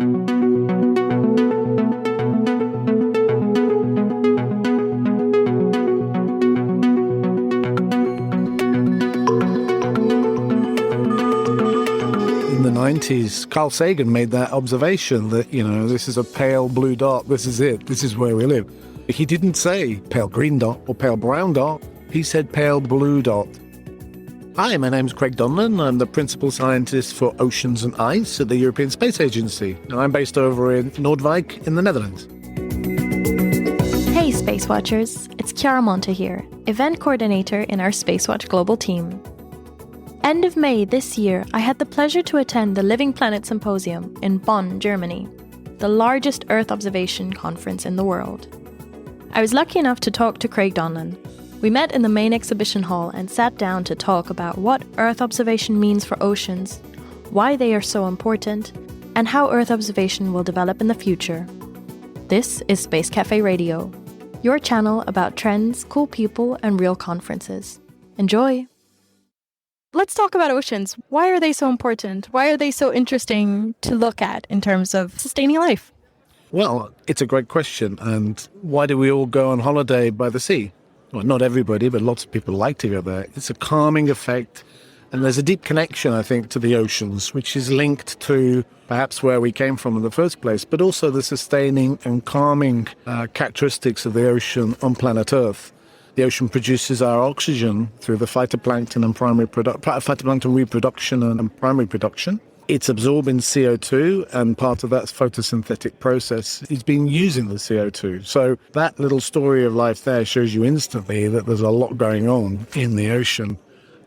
In the 90s, Carl Sagan made that observation that, this is a pale blue dot, this is it, this is where we live. He didn't say pale green dot or pale brown dot, he said pale blue dot. Hi, my name's Craig Donlon. I'm the principal scientist for oceans and ice at the European Space Agency, and I'm based over in Noordwijk in the Netherlands. Hey SpaceWatchers, it's Chiara Monte here, event coordinator in our SpaceWatch.Global team. End of May this year, I had the pleasure to attend the Living Planet Symposium in Bonn, Germany, the largest Earth observation conference in the world. I was lucky enough to talk to Craig Donlon. We met in the main exhibition hall and sat down to talk about what Earth observation means for oceans, why they are so important, and how Earth observation will develop in the future. This is Space Café Radio, your channel about trends, cool people, and real conferences. Enjoy! Let's talk about oceans. Why are they so important? Why are they so interesting to look at in terms of sustaining life? Well, it's a great question. And why do we all go on holiday by the sea? Well, not everybody, but lots of people like to go there. It's a calming effect. And there's a deep connection, I think, to the oceans, which is linked to perhaps where we came from in the first place, but also the sustaining and calming characteristics of the ocean on planet Earth. The ocean produces our oxygen through the phytoplankton and phytoplankton reproduction and primary production. It's absorbing CO2, and part of that photosynthetic process is being using the CO2. So that little story of life there shows you instantly that there's a lot going on in the ocean.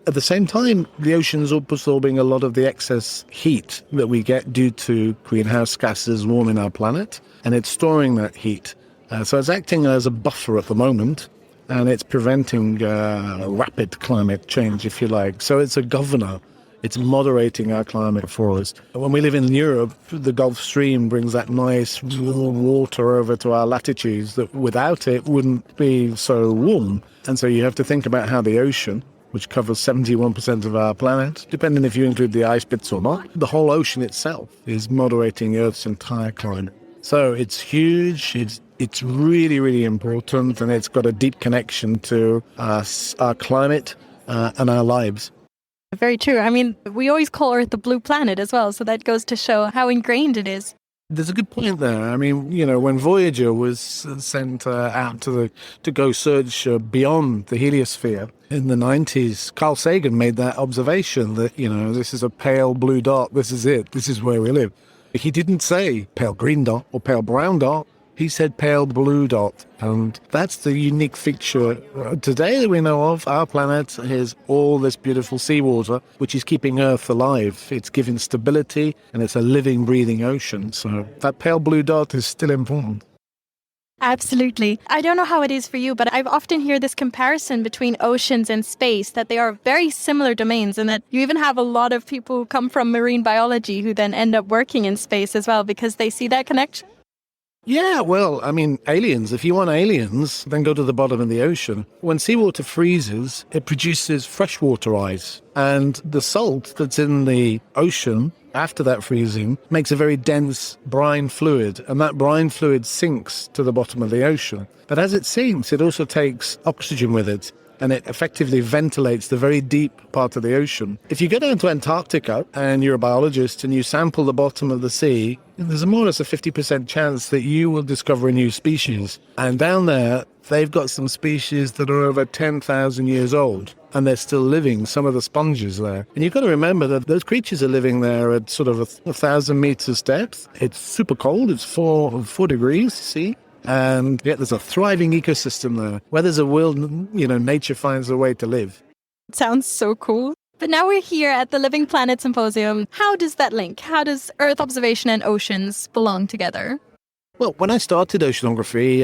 At the same time, the ocean is absorbing a lot of the excess heat that we get due to greenhouse gases warming our planet, and it's storing that heat. So it's acting as a buffer at the moment, and it's preventing rapid climate change, if you like. So it's a governor. It's moderating our climate for us. When we live in Europe, the Gulf Stream brings that nice warm water over to our latitudes that without it wouldn't be so warm. And so you have to think about how the ocean, which covers 71% of our planet, depending if you include the ice bits or not, the whole ocean itself is moderating Earth's entire climate. So it's huge, it's really, really important, and it's got a deep connection to us, our climate and our lives. Very true. I mean, we always call Earth the blue planet as well, so that goes to show how ingrained it is. There's a good point there. I mean, when Voyager was sent out to go search beyond the heliosphere in the 90s, Carl Sagan made that observation that, this is a pale blue dot, this is it, this is where we live. He didn't say pale green dot or pale brown dot. He said pale blue dot. And that's the unique feature today that we know of. Our planet has all this beautiful seawater, which is keeping Earth alive. It's giving stability, and it's a living, breathing ocean. So that pale blue dot is still important. Absolutely. I don't know how it is for you, but I've often heard this comparison between oceans and space, that they are very similar domains, and that you even have a lot of people who come from marine biology who then end up working in space as well because they see that connection. Yeah, well, I mean, aliens. If you want aliens, then go to the bottom of the ocean. When seawater freezes, it produces freshwater ice. And the salt that's in the ocean after that freezing makes a very dense brine fluid. And that brine fluid sinks to the bottom of the ocean. But as it sinks, it also takes oxygen with it. And it effectively ventilates the very deep part of the ocean. If you go down to Antarctica and you're a biologist and you sample the bottom of the sea, there's more or less a 50% chance that you will discover a new species. And down there, they've got some species that are over 10,000 years old, and they're still living, some of the sponges there. And you've got to remember that those creatures are living there at sort of 1,000 meters depth. It's super cold, it's 4 degrees C. And yet there's a thriving ecosystem there. Where there's a will, nature finds a way to live. It sounds so cool. But now we're here at the Living Planet Symposium. How does that link? How does Earth observation and oceans belong together? Well, when I started oceanography,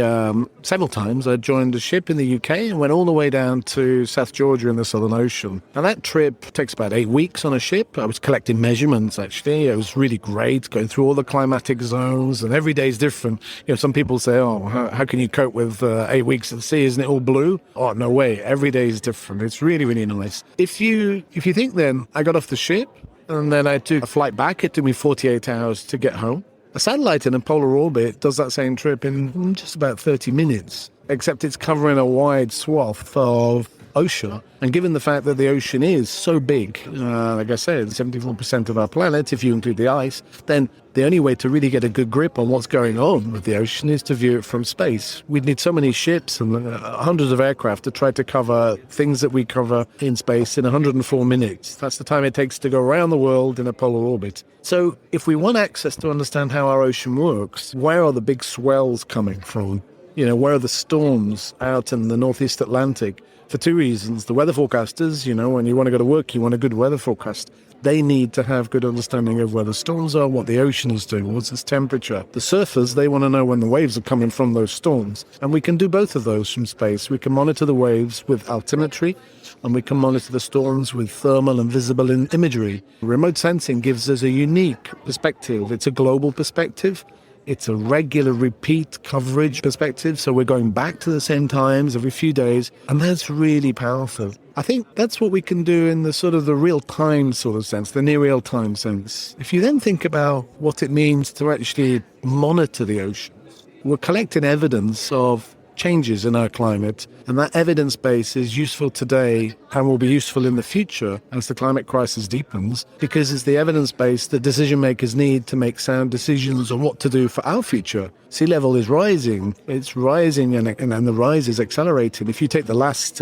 several times I joined a ship in the UK and went all the way down to South Georgia in the Southern Ocean. And that trip takes about 8 weeks on a ship. I was collecting measurements, actually. It was really great, going through all the climatic zones, and every day is different. Some people say, how can you cope with 8 weeks at sea? Isn't it all blue? Oh, no way. Every day is different. It's really, really nice. If you think then, I got off the ship, and then I took a flight back. It took me 48 hours to get home. A satellite in a polar orbit does that same trip in just about 30 minutes, except it's covering a wide swath of ocean. And given the fact that the ocean is so big, like I said, 74% of our planet, if you include the ice, then the only way to really get a good grip on what's going on with the ocean is to view it from space. We'd need so many ships and hundreds of aircraft to try to cover things that we cover in space in 104 minutes. That's the time it takes to go around the world in a polar orbit. So if we want access to understand how our ocean works, where are the big swells coming from? Where are the storms out in the Northeast Atlantic? For two reasons. The weather forecasters, when you want to go to work, you want a good weather forecast. They need to have good understanding of where the storms are, what the ocean is doing, what's its temperature. The surfers, they want to know when the waves are coming from those storms. And we can do both of those from space. We can monitor the waves with altimetry, and we can monitor the storms with thermal and visible imagery. Remote sensing gives us a unique perspective. It's a global perspective. It's a regular repeat coverage perspective, so we're going back to the same times every few days, and that's really powerful. I think that's what we can do in the sort of the real-time sort of sense, the near real-time sense. If you then think about what it means to actually monitor the ocean, we're collecting evidence of changes in our climate, and that evidence base is useful today and will be useful in the future as the climate crisis deepens, because it's the evidence base that decision makers need to make sound decisions on what to do for our future. Sea level is rising. It's rising, and the rise is accelerating. If you take the last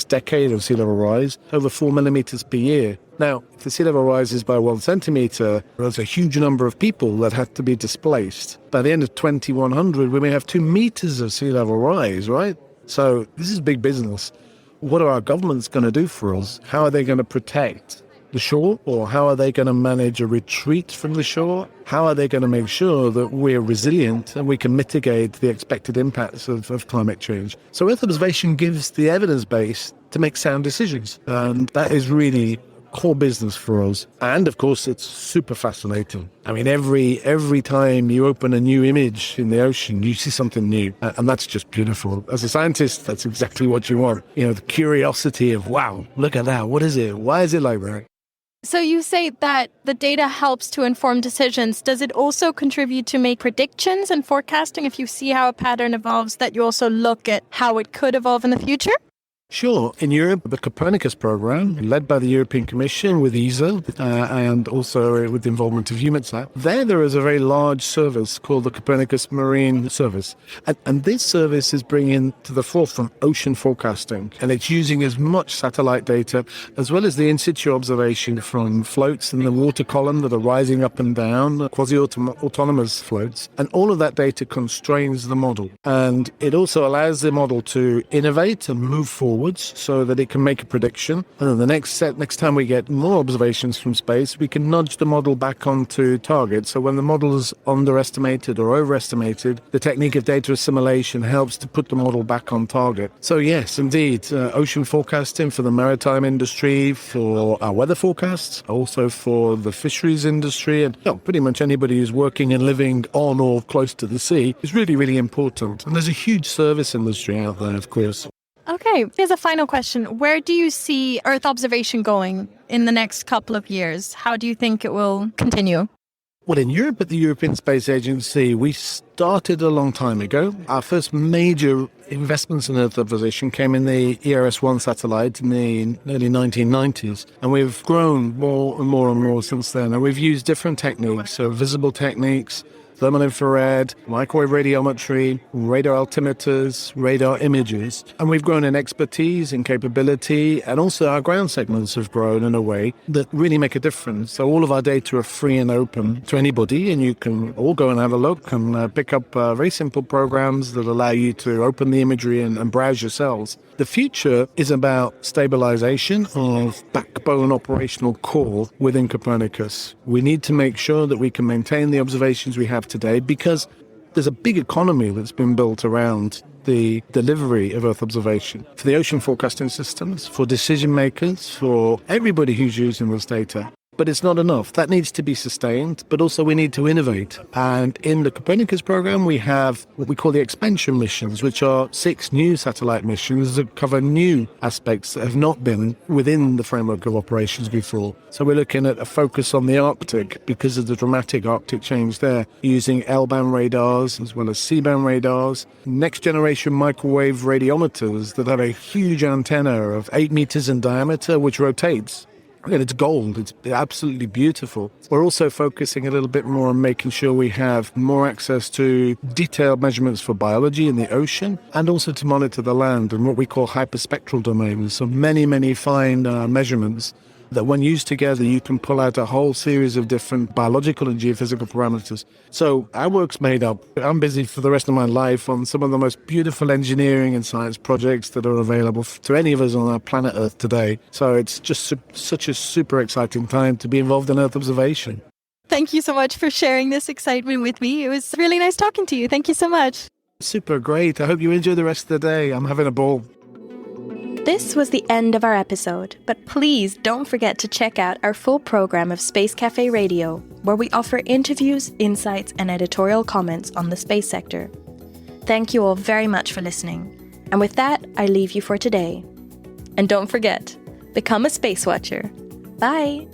decade of sea level rise, over 4 millimeters per year. Now, if the sea level rises by 1 centimeter, there's a huge number of people that have to be displaced. By the end of 2100, we may have 2 meters of sea level rise, right? So this is big business. What are our governments going to do for us? How are they going to protect the shore? Or how are they going to manage a retreat from the shore? How are they going to make sure that we're resilient and we can mitigate the expected impacts of climate change? So Earth observation gives the evidence base to make sound decisions. And that is really core business for us. And of course, it's super fascinating. I mean, every time you open a new image in the ocean, you see something new. And that's just beautiful. As a scientist, that's exactly what you want. The curiosity of, wow, look at that. What is it? Why is it like that? So you say that the data helps to inform decisions. Does it also contribute to make predictions and forecasting? If you see how a pattern evolves, that you also look at how it could evolve in the future? Sure. In Europe, the Copernicus program, led by the European Commission with ESA and also with the involvement of EUMETSAT, there is a very large service called the Copernicus Marine Service. And this service is bringing to the forefront ocean forecasting. And it's using as much satellite data as well as the in-situ observation from floats in the water column that are rising up and down, quasi-autonomous floats. And all of that data constrains the model. And it also allows the model to innovate and move forward, so that it can make a prediction. And then the next time we get more observations from space, we can nudge the model back onto target. So when the model is underestimated or overestimated, the technique of data assimilation helps to put the model back on target. So yes, indeed, ocean forecasting for the maritime industry, for our weather forecasts, also for the fisheries industry, and pretty much anybody who's working and living on or close to the sea is really, really important. And there's a huge service industry out there, of course. Okay, here's a final question. Where do you see Earth observation going in the next couple of years? How do you think it will continue? Well, in Europe, at the European Space Agency, we started a long time ago. Our first major investments in Earth observation came in the ERS-1 satellite in the early 1990s. And we've grown more and more and more since then. And we've used different techniques, so visible techniques, thermal infrared, microwave radiometry, radar altimeters, radar images. And we've grown in expertise, in capability, and also our ground segments have grown in a way that really make a difference. So all of our data are free and open to anybody, and you can all go and have a look and pick up very simple programs that allow you to open the imagery and browse yourselves. The future is about stabilization of backbone operational core within Copernicus. We need to make sure that we can maintain the observations we have today, because there's a big economy that's been built around the delivery of Earth observation for the ocean forecasting systems, for decision makers, for everybody who's using this data. but it's not enough. That needs to be sustained, but also we need to innovate. And in the Copernicus program, we have what we call the expansion missions, which are 6 new satellite missions that cover new aspects that have not been within the framework of operations before. So we're looking at a focus on the Arctic because of the dramatic Arctic change there, using L-band radars as well as C-band radars, next generation microwave radiometers that have a huge antenna of 8 meters in diameter, which rotates. And it's gold. It's absolutely beautiful. We're also focusing a little bit more on making sure we have more access to detailed measurements for biology in the ocean and also to monitor the land and what we call hyperspectral domains. So many fine measurements that when used together, you can pull out a whole series of different biological and geophysical parameters. So our work's made up. I'm busy for the rest of my life on some of the most beautiful engineering and science projects that are available to any of us on our planet Earth today. So it's just such a super exciting time to be involved in Earth observation. Thank you so much for sharing this excitement with me. It was really nice talking to you. Thank you so much. Super great. I hope you enjoy the rest of the day. I'm having a ball. This was the end of our episode, but please don't forget to check out our full program of Space Café Radio, where we offer interviews, insights, and editorial comments on the space sector. Thank you all very much for listening. And with that, I leave you for today. And don't forget, become a Space Watcher. Bye!